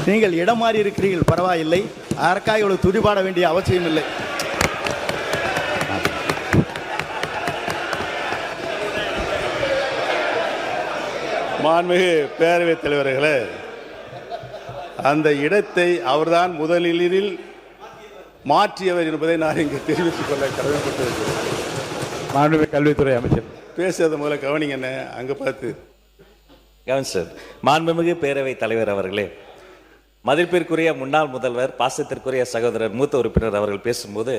நீங்கள் இடம் மாறி இருக்கிறீர்கள், பரவாயில்லை. அதற்காக இவ்வளவு துதிபாட வேண்டிய அவசியம் இல்லை. மாண்புமிகு பேரவைத் தலைவர்களே, அந்த இடத்தை அவர்தான் முதலில் மாற்றியவர் என்பதை நான் இங்கு தெரிவித்துக் கொள்ள கடமைப்பட்டிருக்கிறேன். மாண்புமிகு கல்வித்துறை அமைச்சர் பேசுறது முதல்ல கவனிங்க. என்ன அங்க பார்த்து சார். மாண்புமிகு பேரவைத் தலைவர் அவர்களே, மதிப்பிற்குரிய முன்னாள் முதல்வர், பாசத்திற்குரிய சகோதரர் மூத்த உறுப்பினர் அவர்கள் பேசும்போது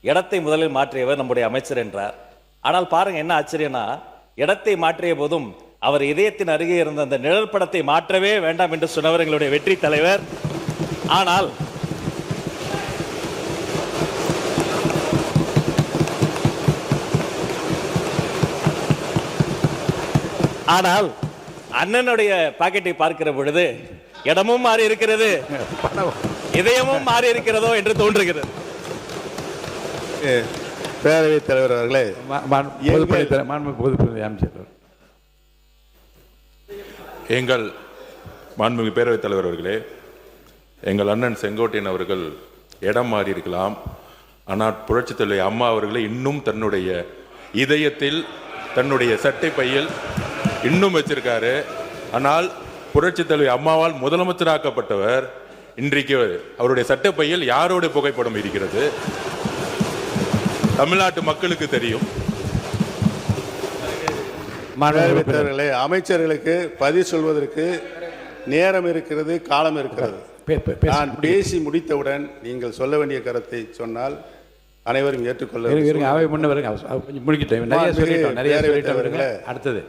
இடத்தை முதலில் மாற்றியவர் நம்முடைய அமைச்சர் என்றார். ஆனால் பாருங்க என்ன ஆச்சரியம்னா, இடத்தை மாற்றிய போதும் அவர் இதயத்தின் அருகே இருந்த அந்த நிழல் படத்தை மாற்றவே வேண்டாம் என்று சொன்னவர் எங்களுடைய வெற்றி தலைவர். ஆனால் அண்ணனுடைய பாக்கெட்டை பார்க்கிற பொழுது இடமும் மாறி இருக்கிறது, இதயமும் மாறி இருக்கிறதோ என்று தோன்றுகிறது. பேரவைத் தலைவர் அவர்களே, அமைச்சர் எங்கள் மாண்புமிகு பேரவைத் தலைவர் அவர்களே, எங்கள் அண்ணன் செங்கோட்டையன் அவர்கள் இடம் மாறி இருக்கலாம். ஆனால் புரட்சித் தலைவர் அம்மா அவர்களை இன்னும் தன்னுடைய இதயத்தில், தன்னுடைய சட்டை பையில் இன்னும் வச்சிருக்காரு. ஆனால் புரட்சித் தலைவர் அம்மாவால் முதலமைச்சராக்கப்பட்டவர் இன்றைக்கு அவருடைய சட்டை பையில் யாரோட புகைப்படம் இருக்கிறது தமிழ்நாட்டு மக்களுக்கு தெரியும். மாணவர்களே, அமைச்சர்களுக்கு பதில் சொல்வதற்கு நேரம் இருக்கிறது, காலம் இருக்கிறது. நான் பேசி முடித்தவுடன் நீங்கள் சொல்ல வேண்டிய கருத்தை சொன்னால் அனைவரும் ஏற்றுக்கொள்ள. அடுத்தது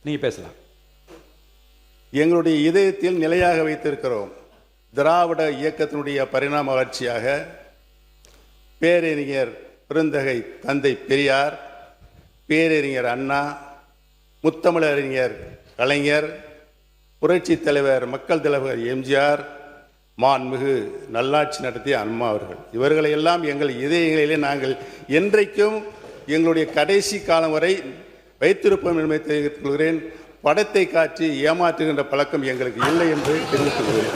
நீங்க பேசலாம். எங்களுடைய இதயத்தில் நிலையாக வைத்திருக்கிறோம். திராவிட இயக்கத்தினுடைய பரிணாம வளர்ச்சியாக பேரறிஞர் பெருந்தகை தந்தை பெரியார், பேரறிஞர் அண்ணா, முத்தமிழறிஞர் கலைஞர், புரட்சி தலைவர் மக்கள் தலைவர் எம்ஜிஆர், மாண்புமிகு நல்லாட்சி நடத்திய அம்மா அவர்கள், இவர்களை எல்லாம் எங்கள் இதயங்களிலே நாங்கள் என்றைக்கும் எங்களுடைய கடைசி காலம் வரை வைத்திருப்போம் என்பதை தெரிவித்துக் கொள்கிறேன். படத்தை காட்டி ஏமாற்றுகின்ற பழக்கம் எங்களுக்கு இல்லை என்று தெரிவித்துக் கொள்கிறேன்.